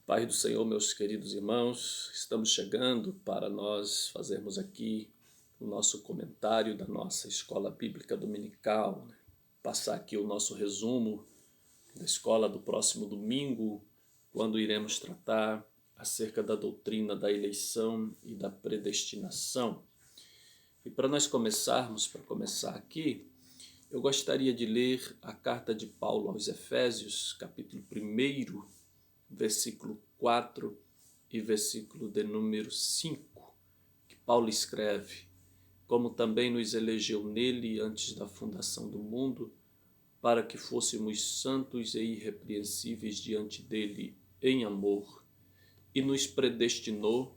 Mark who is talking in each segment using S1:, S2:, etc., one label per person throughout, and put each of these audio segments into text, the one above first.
S1: Pai do Senhor, meus queridos irmãos, estamos chegando para nós fazermos aqui o nosso comentário da nossa escola bíblica dominical, né? Passar aqui o nosso resumo da escola do próximo domingo, quando iremos tratar acerca da doutrina da eleição e da predestinação. E para nós para começar aqui, eu gostaria de ler a carta de Paulo aos Efésios, capítulo 1, versículo 4 e versículo de número 5, que Paulo escreve: como também nos elegeu nele antes da fundação do mundo, para que fôssemos santos e irrepreensíveis diante dele em amor, e nos predestinou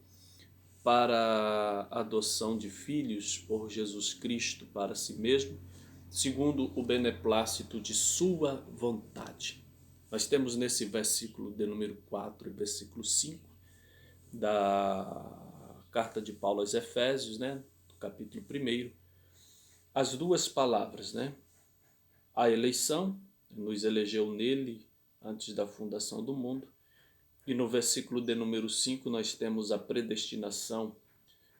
S1: para a adoção de filhos por Jesus Cristo para si mesmo, segundo o beneplácito de sua vontade. Nós temos nesse versículo de número 4 e versículo 5 da carta de Paulo aos Efésios, né, do capítulo 1, as duas palavras, né? A eleição, nos elegeu nele antes da fundação do mundo. E no versículo de número 5 nós temos a predestinação,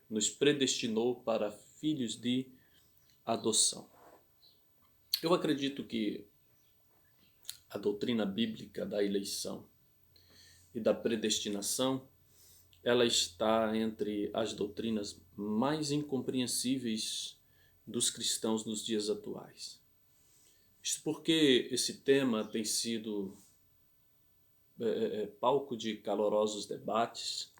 S1: nos predestinou para filhos de adoção. Eu acredito que a doutrina bíblica da eleição e da predestinação, ela está entre as doutrinas mais incompreensíveis dos cristãos nos dias atuais. Isto porque esse tema tem sido palco de calorosos debates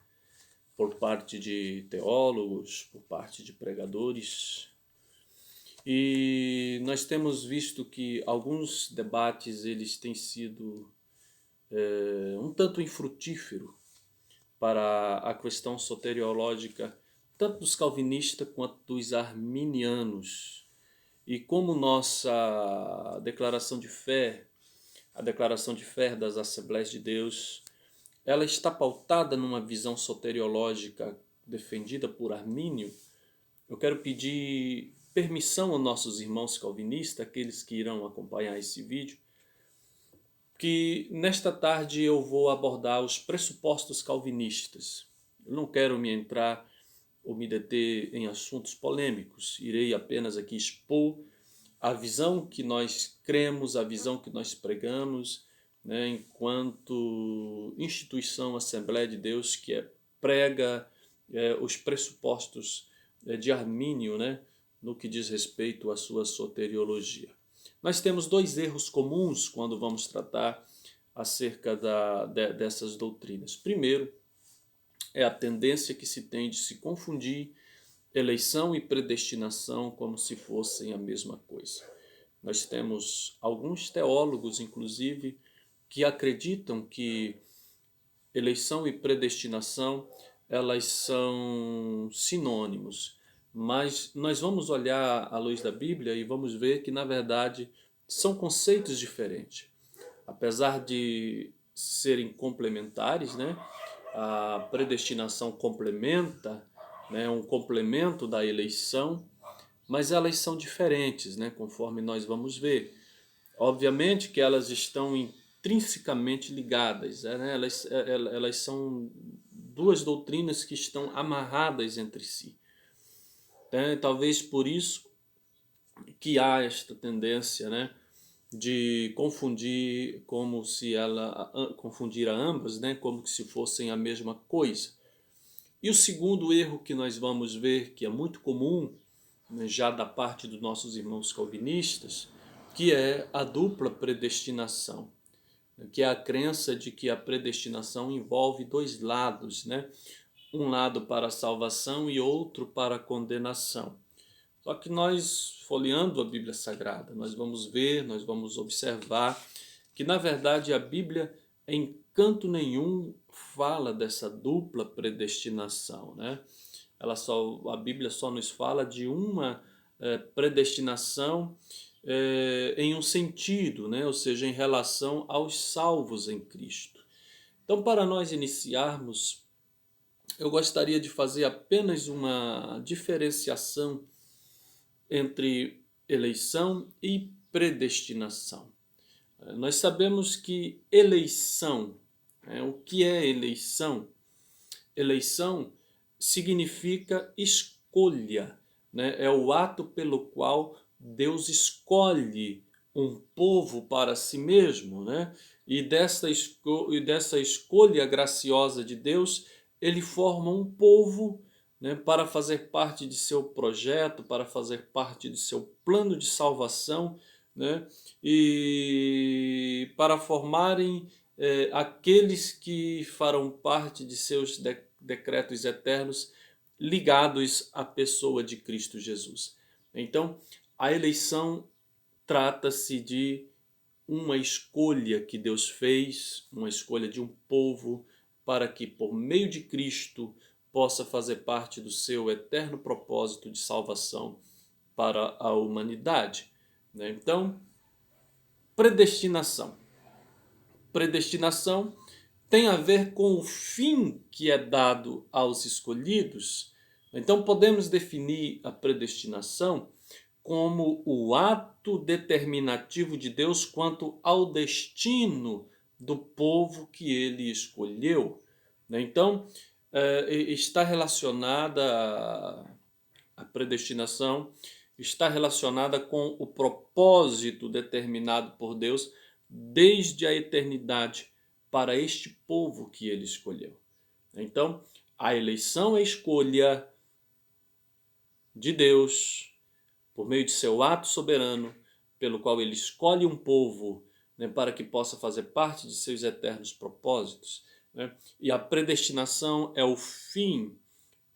S1: por parte de teólogos, por parte de pregadores. E nós temos visto que alguns debates eles têm sido um tanto infrutíferos para a questão soteriológica, tanto dos calvinistas quanto dos arminianos. E como nossa declaração de fé, a declaração de fé das Assembleias de Deus, ela está pautada numa visão soteriológica defendida por Armínio, eu quero pedir permissão aos nossos irmãos calvinistas, aqueles que irão acompanhar esse vídeo, que nesta tarde eu vou abordar os pressupostos calvinistas. Eu não quero me entrar ou me deter em assuntos polêmicos, irei apenas aqui expor a visão que nós cremos, a visão que nós pregamos, né, enquanto instituição Assembleia de Deus que prega os pressupostos de Armínio, né, no que diz respeito à sua soteriologia. Nós temos dois erros comuns quando vamos tratar acerca dessas doutrinas. Primeiro, é a tendência que se tem de se confundir eleição e predestinação como se fossem a mesma coisa. Nós temos alguns teólogos, inclusive, que acreditam que eleição e predestinação elas são sinônimos, mas nós vamos olhar à luz da Bíblia e vamos ver que, na verdade, são conceitos diferentes. Apesar de serem complementares, né? A predestinação complementa, né, um complemento da eleição, mas elas são diferentes, né, conforme nós vamos ver. Obviamente que elas estão intrinsecamente ligadas, né, elas são duas doutrinas que estão amarradas entre si. Né? Talvez por isso que há esta tendência, né, de confundir confundir a ambas, né, como se fossem a mesma coisa. E o segundo erro que nós vamos ver, que é muito comum, né, já da parte dos nossos irmãos calvinistas, que é a dupla predestinação, que é a crença de que a predestinação envolve dois lados, né? Um lado para a salvação e outro para a condenação. Só que nós, folheando a Bíblia Sagrada, nós vamos ver, nós vamos observar que, na verdade, a Bíblia, em canto nenhum, fala dessa dupla predestinação, né? A Bíblia só nos fala de uma predestinação em um sentido, né? Ou seja, em relação aos salvos em Cristo. Então, para nós iniciarmos, eu gostaria de fazer apenas uma diferenciação entre eleição e predestinação. Nós sabemos que eleição O que é eleição? Eleição significa escolha, né? É o ato pelo qual Deus escolhe um povo para si mesmo, né? E dessa escolha graciosa de Deus, ele forma um povo, né, para fazer parte de seu projeto, para fazer parte de seu plano de salvação, né? E para formarem aqueles que farão parte de seus decretos eternos ligados à pessoa de Cristo Jesus. Então, a eleição trata-se de uma escolha que Deus fez, uma escolha de um povo para que, por meio de Cristo, possa fazer parte do seu eterno propósito de salvação para a humanidade. Então, predestinação. Predestinação tem a ver com o fim que é dado aos escolhidos. Então podemos definir a predestinação como o ato determinativo de Deus quanto ao destino do povo que ele escolheu. Então, está relacionada a predestinação, está relacionada com o propósito determinado por Deus desde a eternidade para este povo que ele escolheu. Então, a eleição é a escolha de Deus por meio de seu ato soberano, pelo qual ele escolhe um povo, né, para que possa fazer parte de seus eternos propósitos. Né? E a predestinação é o fim,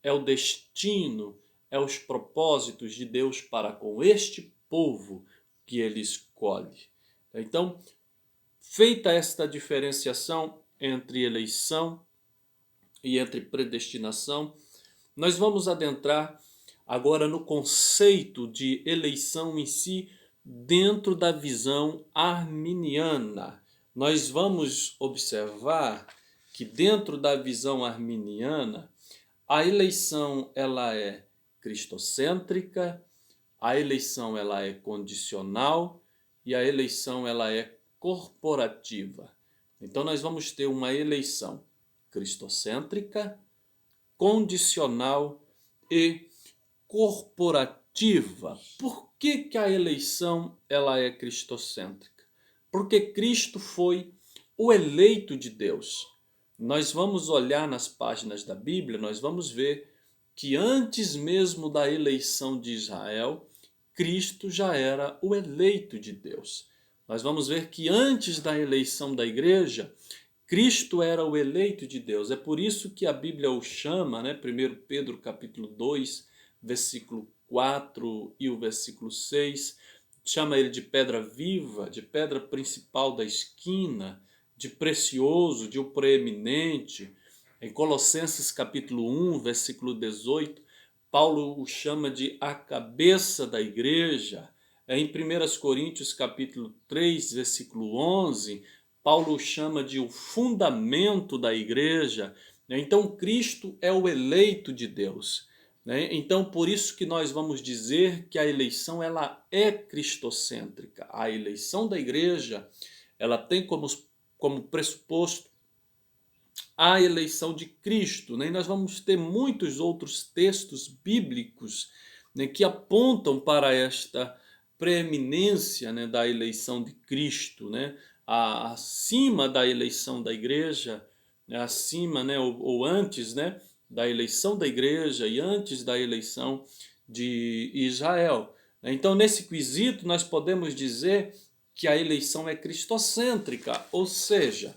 S1: é o destino, é os propósitos de Deus para com este povo que ele escolhe. Então, feita esta diferenciação entre eleição e entre predestinação, nós vamos adentrar agora no conceito de eleição em si dentro da visão arminiana. Nós vamos observar que dentro da visão arminiana, a eleição ela é cristocêntrica, a eleição ela é condicional e a eleição ela é corporativa. Então nós vamos ter uma eleição cristocêntrica, condicional e corporativa. Por que a eleição ela é cristocêntrica? Porque Cristo foi o eleito de Deus. Nós vamos olhar nas páginas da Bíblia, nós vamos ver que antes mesmo da eleição de Israel, Cristo já era o eleito de Deus. Nós vamos ver que antes da eleição da igreja, Cristo era o eleito de Deus. É por isso que a Bíblia o chama, né, 1 Pedro capítulo 2, versículo 4 e o versículo 6, chama ele de pedra viva, de pedra principal da esquina, de precioso, de o preeminente. Em Colossenses capítulo 1, versículo 18, Paulo o chama de a cabeça da igreja. Em 1 Coríntios capítulo 3, versículo 11, Paulo o chama de o fundamento da igreja. Então Cristo é o eleito de Deus. Então por isso que nós vamos dizer que a eleição ela é cristocêntrica. A eleição da igreja ela tem como pressuposto a eleição de Cristo. E nós vamos ter muitos outros textos bíblicos que apontam para esta preeminência da eleição de Cristo, acima da eleição da igreja, acima ou antes da eleição da igreja e antes da eleição de Israel. Então, nesse quesito, nós podemos dizer que a eleição é cristocêntrica, ou seja,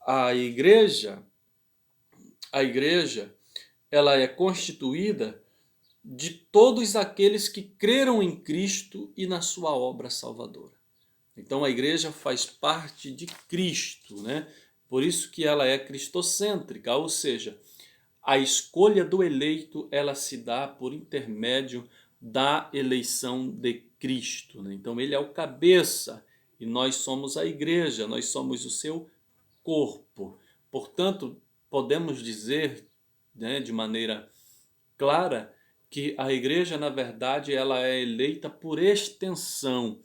S1: a igreja ela é constituída de todos aqueles que creram em Cristo e na sua obra salvadora. Então a igreja faz parte de Cristo, Por isso que ela é cristocêntrica, ou seja, a escolha do eleito ela se dá por intermédio da eleição de Cristo. Então ele é o cabeça e nós somos a igreja, nós somos o seu corpo. Portanto, podemos dizer de maneira clara que a igreja, na verdade, ela é eleita por extensão.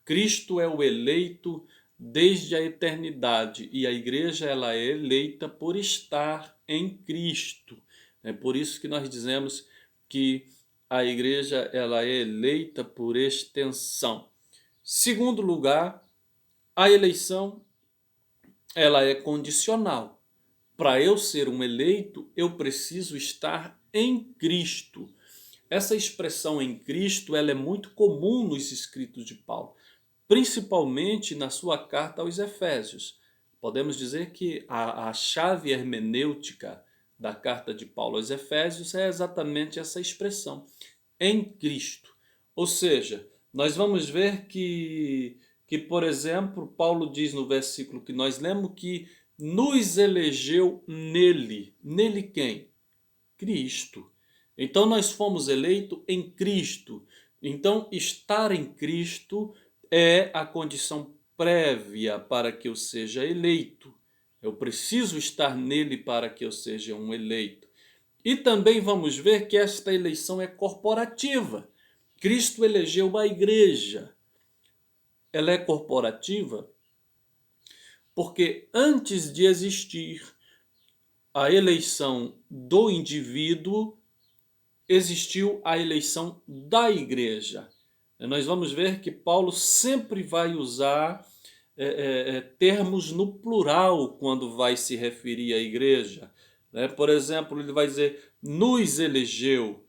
S1: Cristo é o eleito desde a eternidade, e a igreja ela é eleita por estar em Cristo. É por isso que nós dizemos que a igreja ela é eleita por extensão. Segundo lugar, a eleição ela é condicional. Para eu ser um eleito, eu preciso estar em Cristo. Essa expressão em Cristo ela é muito comum nos escritos de Paulo, principalmente na sua carta aos Efésios. Podemos dizer que a chave hermenêutica da carta de Paulo aos Efésios é exatamente essa expressão, em Cristo. Ou seja, nós vamos ver que, por exemplo, Paulo diz no versículo que nós lemos que nos elegeu nele. Nele quem? Cristo. Então nós fomos eleitos em Cristo. Então estar em Cristo é a condição prévia para que eu seja eleito. Eu preciso estar nele para que eu seja um eleito. E também vamos ver que esta eleição é corporativa. Cristo elegeu a igreja. Ela é corporativa porque antes de existir a eleição do indivíduo, existiu a eleição da igreja. Nós vamos ver que Paulo sempre vai usar termos no plural quando vai se referir à igreja. Por exemplo, ele vai dizer, nos elegeu.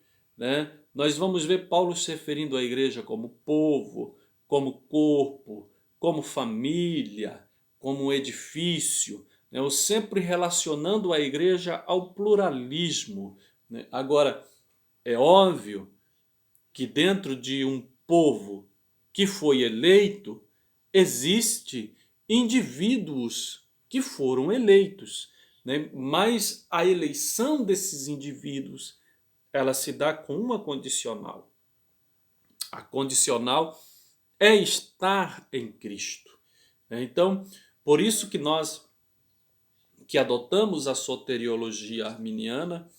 S1: Nós vamos ver Paulo se referindo à igreja como povo, como corpo, como família, como edifício, ou sempre relacionando a igreja ao pluralismo. Agora, é óbvio que dentro de um povo que foi eleito, existe indivíduos que foram eleitos, mas a eleição desses indivíduos ela se dá com uma condicional. A condicional é estar em Cristo. Então, por isso que nós que adotamos a soteriologia arminiana,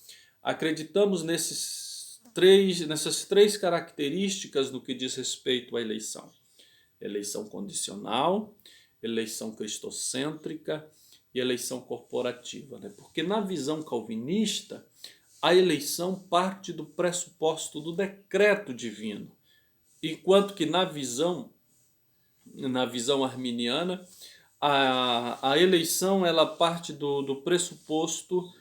S1: acreditamos nessas três características no que diz respeito à eleição. Eleição condicional, eleição cristocêntrica e eleição corporativa. Porque na visão calvinista, a eleição parte do pressuposto do decreto divino, enquanto que na visão arminiana, a eleição ela parte do pressuposto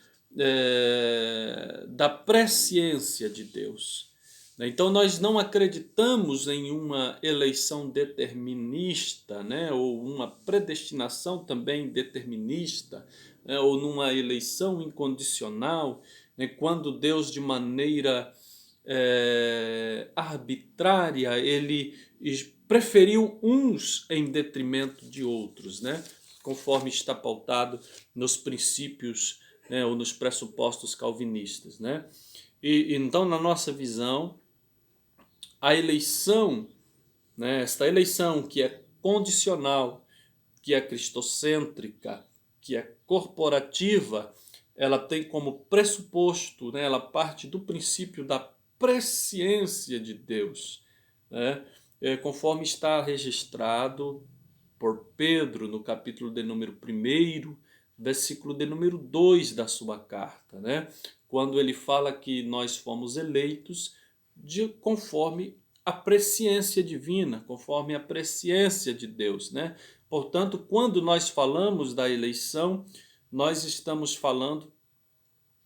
S1: da presciência de Deus. Então nós não acreditamos em uma eleição determinista, ou uma predestinação também determinista, ou numa eleição incondicional, quando Deus de maneira arbitrária ele preferiu uns em detrimento de outros, conforme está pautado nos princípios, ou nos pressupostos calvinistas. E então, na nossa visão, a eleição, esta eleição que é condicional, que é cristocêntrica, que é corporativa, ela tem como pressuposto, ela parte do princípio da presciência de Deus, conforme está registrado por Pedro no capítulo de número 1, versículo de número 2 da sua carta, quando ele fala que nós fomos eleitos conforme a presciência divina, conforme a presciência de Deus. Portanto, quando nós falamos da eleição, nós estamos falando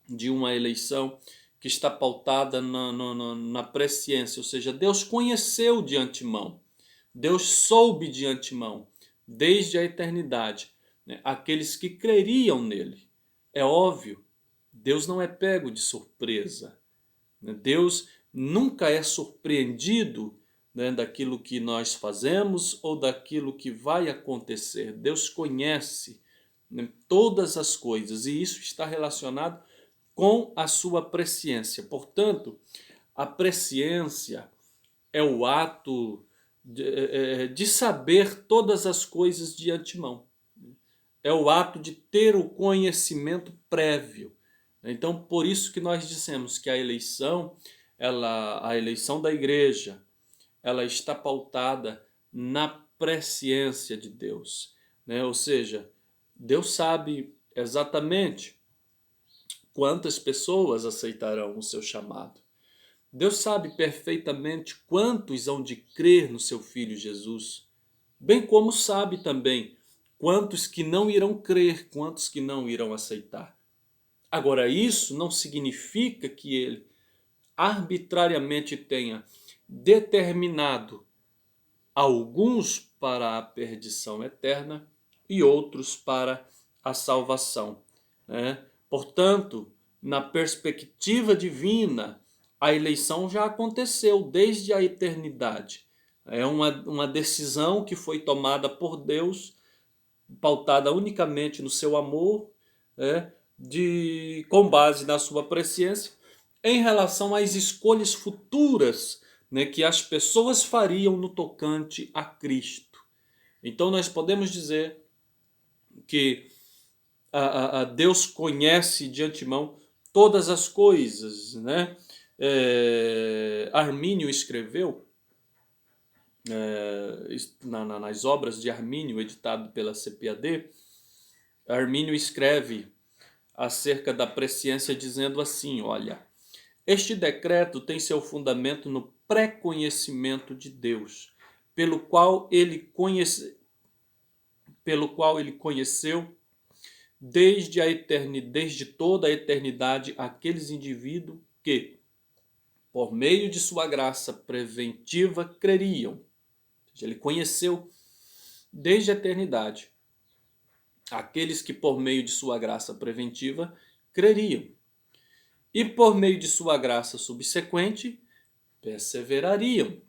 S1: de uma eleição que está pautada na presciência, ou seja, Deus conheceu de antemão, Deus soube de antemão, desde a eternidade, aqueles que creriam nele. É óbvio, Deus não é pego de surpresa. Deus nunca é surpreendido daquilo que nós fazemos ou daquilo que vai acontecer. Deus conhece todas as coisas e isso está relacionado com a sua presciência. Portanto, a presciência é o ato de saber todas as coisas de antemão. É o ato de ter o conhecimento prévio. Então, por isso que nós dissemos que a eleição da igreja, ela está pautada na presciência de Deus. né? Ou seja, Deus sabe exatamente quantas pessoas aceitarão o seu chamado. Deus sabe perfeitamente quantos hão de crer no seu Filho Jesus, bem como sabe também quantos que não irão crer, quantos que não irão aceitar. Agora, isso não significa que ele arbitrariamente tenha determinado alguns para a perdição eterna e outros para a salvação, né? Portanto, na perspectiva divina, a eleição já aconteceu desde a eternidade. É uma decisão que foi tomada por Deus, pautada unicamente no seu amor, né? Com base na sua presciência, em relação às escolhas futuras, né, que as pessoas fariam no tocante a Cristo. Então nós podemos dizer que a Deus conhece de antemão todas as coisas, né? Armínio escreveu nas obras de Armínio, editado pela CPAD. Armínio escreve acerca da presciência dizendo assim: olha, este decreto tem seu fundamento no pré-conhecimento de Deus, pelo qual ele conheceu desde toda a eternidade aqueles indivíduos que, por meio de sua graça preventiva, creriam. Ou seja, ele conheceu desde a eternidade aqueles que, por meio de sua graça preventiva, creriam. E por meio de sua graça subsequente, perseverariam.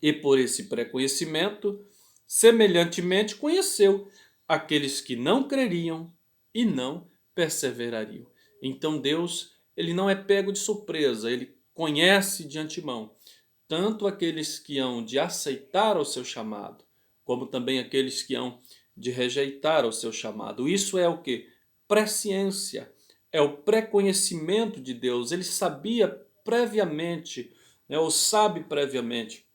S1: E por esse pré-conhecimento, semelhantemente conheceu aqueles que não creriam e não perseverariam. Então Deus, ele não é pego de surpresa, ele conhece de antemão tanto aqueles que hão de aceitar o seu chamado, como também aqueles que hão de rejeitar o seu chamado. Isso é o que? Presciência, é o pré-conhecimento de Deus. Ele sabia previamente, né, ou sabe previamente,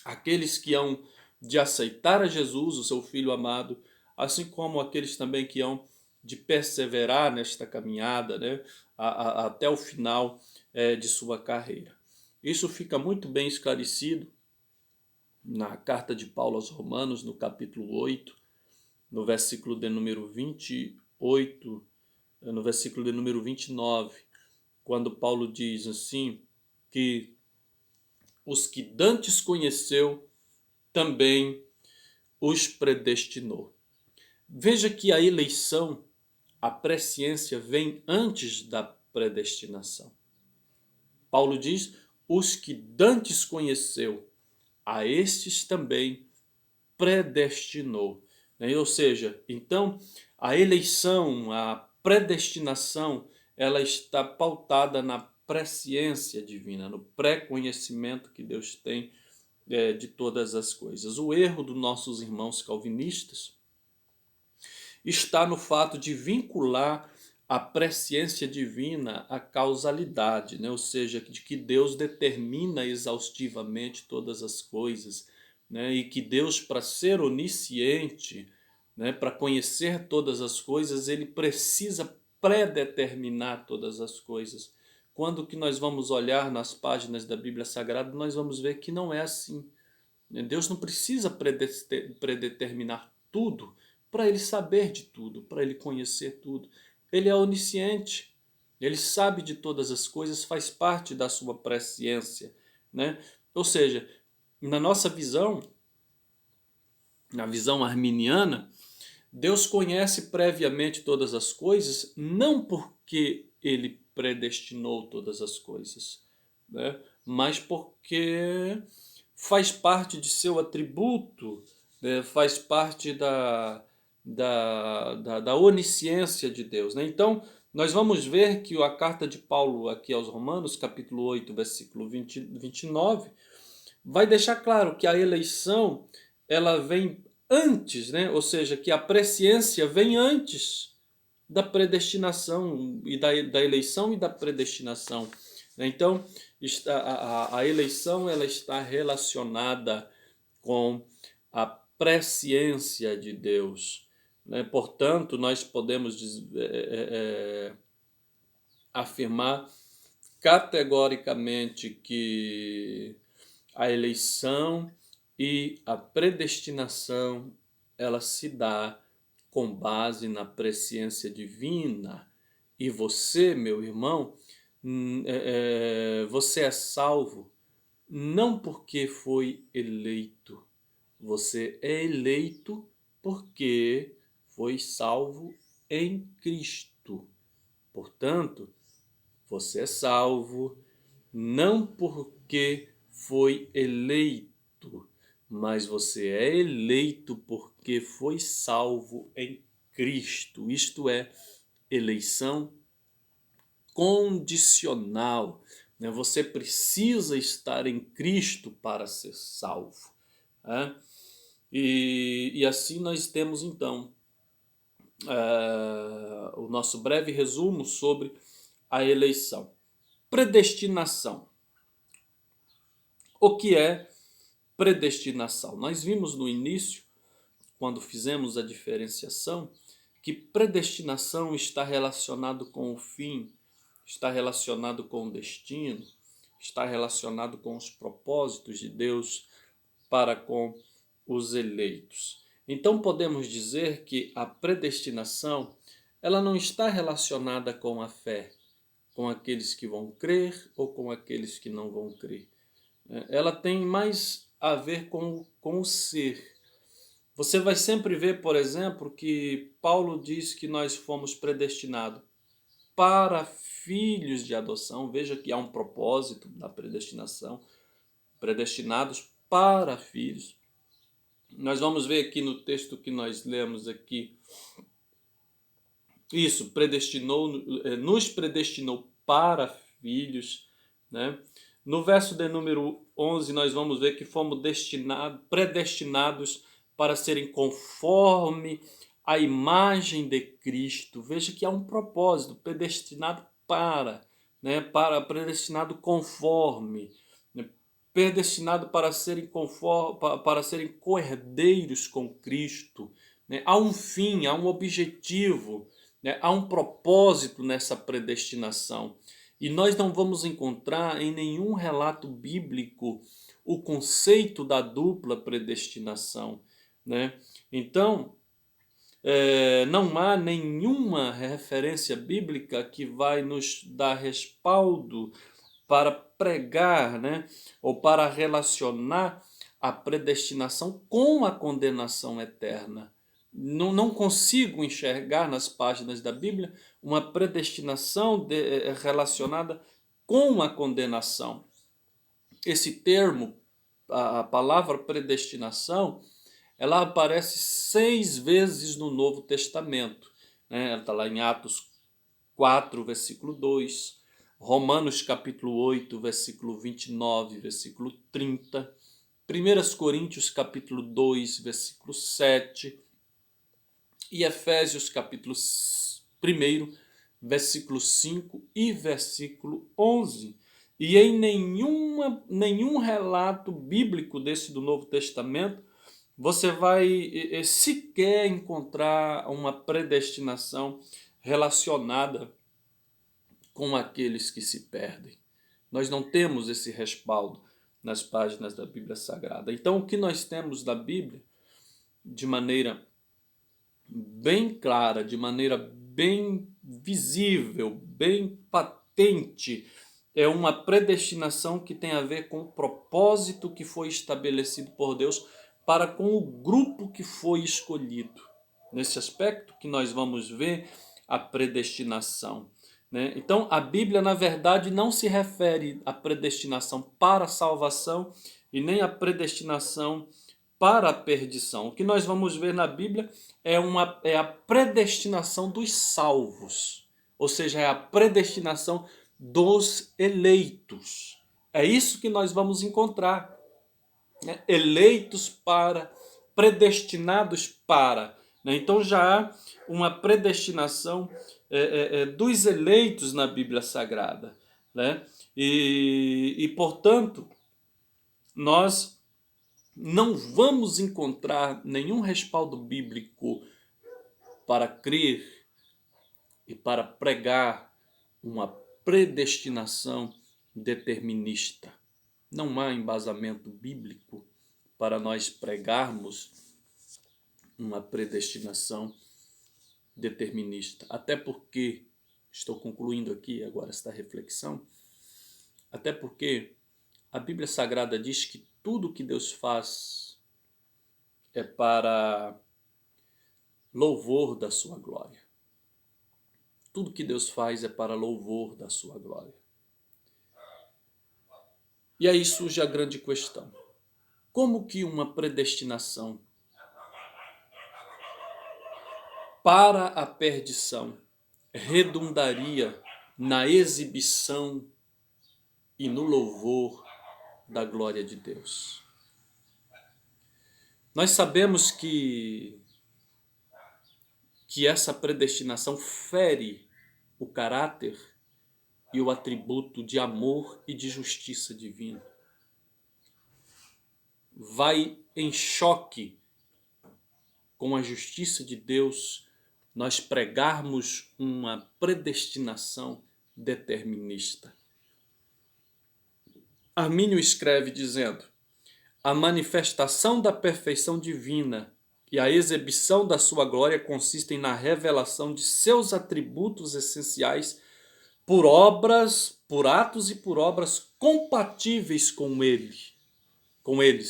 S1: aqueles que hão de aceitar a Jesus, o seu Filho amado, assim como aqueles também que hão de perseverar nesta caminhada, né, até o final de sua carreira. Isso fica muito bem esclarecido na carta de Paulo aos Romanos, no capítulo 8, no versículo de número 28, no versículo de número 29, quando Paulo diz assim, que os que dantes conheceu, também os predestinou. Veja que a eleição, a presciência, vem antes da predestinação. Paulo diz, os que dantes conheceu, a estes também predestinou. Ou seja, então, a eleição, a predestinação, ela está pautada na presciência divina, no pré-conhecimento que Deus tem de todas as coisas. O erro dos nossos irmãos calvinistas está no fato de vincular a presciência divina à causalidade, né? Ou seja, de que Deus determina exaustivamente todas as coisas, né? E que Deus, para ser onisciente, né, para conhecer todas as coisas, ele precisa predeterminar todas as coisas. Quando que nós vamos olhar nas páginas da Bíblia Sagrada, nós vamos ver que não é assim. Deus não precisa predeterminar tudo para ele saber de tudo, para ele conhecer tudo. Ele é onisciente, ele sabe de todas as coisas, faz parte da sua presciência, né? Ou seja, na nossa visão, na visão arminiana, Deus conhece previamente todas as coisas, não porque ele predestinou todas as coisas, né? Mas porque faz parte de seu atributo, né? Faz parte da onisciência de Deus, né? Então, nós vamos ver que a carta de Paulo aqui aos Romanos, capítulo 8, versículo 29, vai deixar claro que a eleição ela vem antes, né? Ou seja, que a presciência vem antes da predestinação e da eleição e da predestinação. Então, a eleição ela está relacionada com a presciência de Deus, né? Portanto, nós podemos afirmar categoricamente que a eleição e a predestinação ela se dá com base na presciência divina. E você, meu irmão, você é salvo não porque foi eleito, você é eleito porque foi salvo em Cristo. Portanto, você é salvo não porque foi eleito, mas você é eleito porque foi salvo em Cristo. Isto é, eleição condicional, né? Você precisa estar em Cristo para ser salvo, né? E assim nós temos então o nosso breve resumo sobre a eleição. Predestinação. O que é predestinação? Nós vimos no início, quando fizemos a diferenciação, que predestinação está relacionado com o fim, está relacionado com o destino, está relacionado com os propósitos de Deus para com os eleitos. Então podemos dizer que a predestinação ela não está relacionada com a fé, com aqueles que vão crer ou com aqueles que não vão crer. Ela tem mais a ver com o ser. Você vai sempre ver, por exemplo, que Paulo diz que nós fomos predestinados para filhos de adoção. Veja que há um propósito da predestinação. Predestinados para filhos. Nós vamos ver aqui no texto que nós lemos aqui. Isso, nos predestinou para filhos, né? No verso de número 11, nós vamos ver que fomos predestinados para serem conforme a imagem de Cristo. Veja que há um propósito, predestinado para, né? Predestinado conforme, né? Predestinado para serem co-herdeiros com Cristo, né? Há um fim, há um objetivo, né? Há um propósito nessa predestinação. E nós não vamos encontrar em nenhum relato bíblico o conceito da dupla predestinação, né? Então, não há nenhuma referência bíblica que vai nos dar respaldo para pregar, né? Ou para relacionar a predestinação com a condenação eterna. Não consigo enxergar nas páginas da Bíblia uma predestinação relacionada com a condenação. Esse termo, a palavra predestinação, ela aparece 6 vezes no Novo Testamento, né? Ela está lá em Atos 4, versículo 2, Romanos capítulo 8, versículo 29, versículo 30, 1 Coríntios capítulo 2, versículo 7, e Efésios capítulo 1, versículo 5 e versículo 11. E em nenhum relato bíblico desse do Novo Testamento você vai sequer encontrar uma predestinação relacionada com aqueles que se perdem. Nós não temos esse respaldo nas páginas da Bíblia Sagrada. Então, o que nós temos da Bíblia, de maneira bem clara, de maneira bem visível, bem patente, é uma predestinação que tem a ver com o propósito que foi estabelecido por Deus para com o grupo que foi escolhido. Nesse aspecto que nós vamos ver a predestinação, né? Então, a Bíblia, na verdade, não se refere à predestinação para a salvação e nem à predestinação para a perdição. O que nós vamos ver na Bíblia é a predestinação dos salvos, ou seja, é a predestinação dos eleitos. É isso que nós vamos encontrar, né? Eleitos para, predestinados para, né? Então já há uma predestinação dos eleitos na Bíblia Sagrada, né? E portanto, nós não vamos encontrar nenhum respaldo bíblico para crer e para pregar uma predestinação determinista. Não há embasamento bíblico para nós pregarmos uma predestinação determinista. Até porque, estou concluindo aqui agora esta reflexão, até porque a Bíblia Sagrada diz que tudo que Deus faz é para louvor da sua glória. Tudo que Deus faz é para louvor da sua glória. E aí surge a grande questão. Como que uma predestinação para a perdição redundaria na exibição e no louvor da glória de Deus? Nós sabemos que essa predestinação fere o caráter e o atributo de amor e de justiça divina. Vai em choque com a justiça de Deus nós pregarmos uma predestinação determinista. Armínio escreve dizendo: a manifestação da perfeição divina e a exibição da sua glória consistem na revelação de seus atributos essenciais por atos e por obras compatíveis com eles,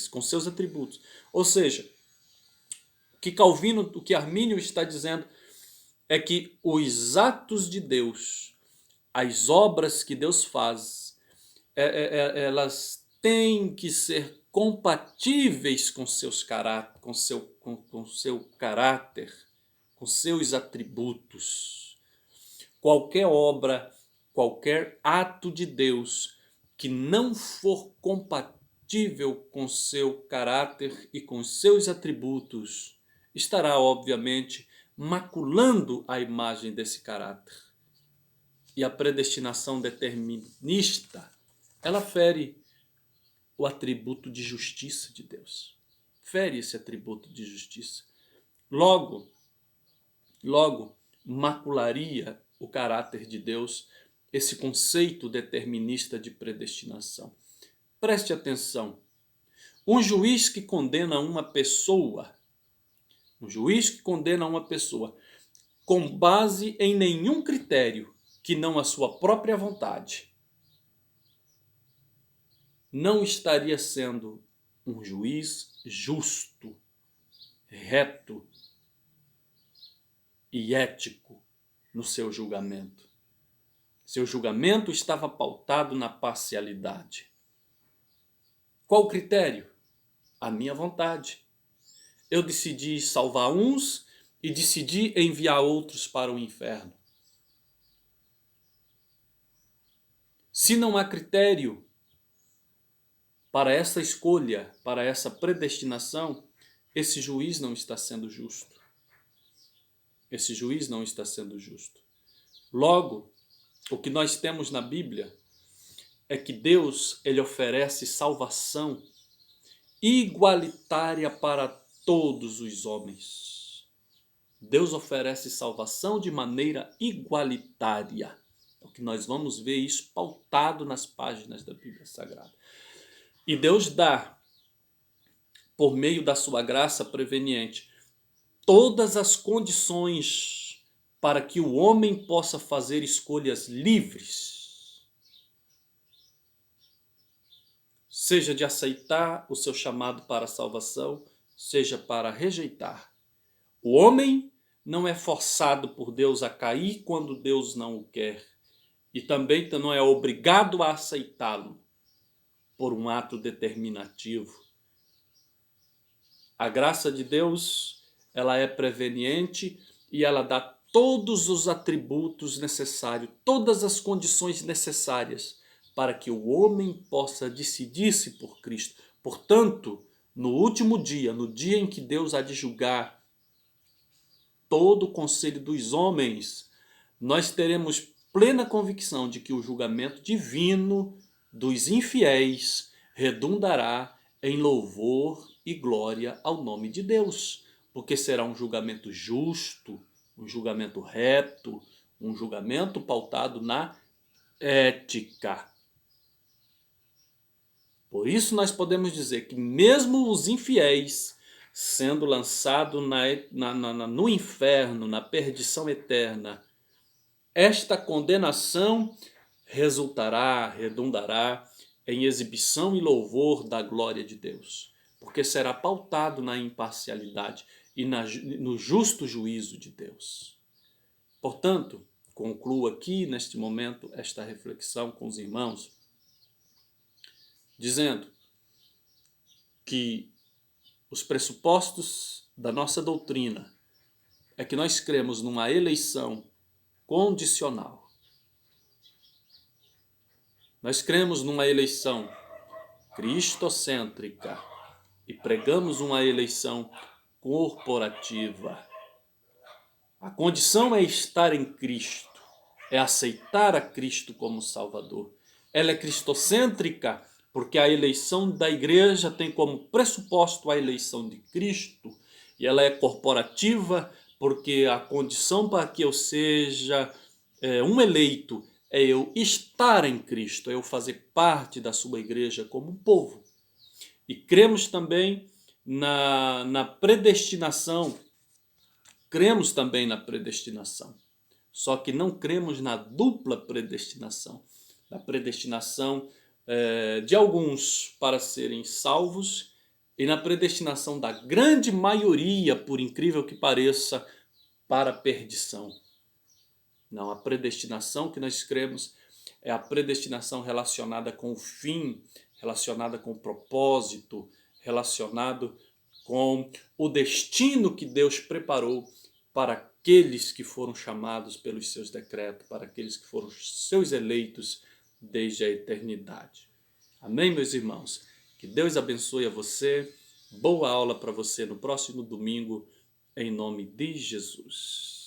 S1: com seus atributos. Ou seja, o que Armínio está dizendo é que os atos de Deus, as obras que Deus faz, elas têm que ser compatíveis com seu caráter, com seus atributos. Qualquer obra, qualquer ato de Deus que não for compatível com seu caráter e com seus atributos, estará, obviamente, maculando a imagem desse caráter. E a predestinação determinista, ela fere o atributo de justiça de Deus. Fere esse atributo de justiça. Logo, macularia o caráter de Deus esse conceito determinista de predestinação. Preste atenção. Um juiz que condena uma pessoa com base em nenhum critério que não a sua própria vontade, não estaria sendo um juiz justo, reto e ético no seu julgamento. Seu julgamento estava pautado na parcialidade. Qual o critério? A minha vontade. Eu decidi salvar uns e decidi enviar outros para o inferno. Se não há critério para essa escolha, para essa predestinação, esse juiz não está sendo justo. Esse juiz não está sendo justo. Logo, o que nós temos na Bíblia é que Deus, ele oferece salvação igualitária para todos os homens. Deus oferece salvação de maneira igualitária. É o que nós vamos ver isso pautado nas páginas da Bíblia Sagrada. E Deus dá, por meio da sua graça preveniente, todas as condições para que o homem possa fazer escolhas livres, seja de aceitar o seu chamado para a salvação, seja para rejeitar. O homem não é forçado por Deus a cair quando Deus não o quer, e também não é obrigado a aceitá-lo por um ato determinativo. A graça de Deus, ela é preveniente e ela dá todos os atributos necessários, todas as condições necessárias para que o homem possa decidir-se por Cristo. Portanto, no último dia, no dia em que Deus há de julgar todo o conselho dos homens, nós teremos plena convicção de que o julgamento divino dos infiéis redundará em louvor e glória ao nome de Deus, porque será um julgamento justo, um julgamento reto, um julgamento pautado na ética. Por isso nós podemos dizer que mesmo os infiéis sendo lançados no inferno, na perdição eterna, esta condenação redundará em exibição e louvor da glória de Deus, porque será pautado na imparcialidade e no justo juízo de Deus. Portanto, concluo aqui neste momento esta reflexão com os irmãos, dizendo que os pressupostos da nossa doutrina é que nós cremos numa eleição condicional. Nós cremos numa eleição cristocêntrica e pregamos uma eleição corporativa. A condição é estar em Cristo, é aceitar a Cristo como Salvador. Ela é cristocêntrica porque a eleição da igreja tem como pressuposto a eleição de Cristo, e ela é corporativa porque a condição para que eu seja um eleito é eu estar em Cristo, é eu fazer parte da sua igreja como povo. E cremos também na predestinação. Cremos também na predestinação. Só que não cremos na dupla predestinação. Na predestinação de alguns para serem salvos e na predestinação da grande maioria, por incrível que pareça, para a perdição. Não, a predestinação que nós cremos é a predestinação relacionada com o fim, relacionada com o propósito, relacionado com o destino que Deus preparou para aqueles que foram chamados pelos seus decretos, para aqueles que foram seus eleitos desde a eternidade. Amém, meus irmãos? Que Deus abençoe a você. Boa aula para você no próximo domingo, em nome de Jesus.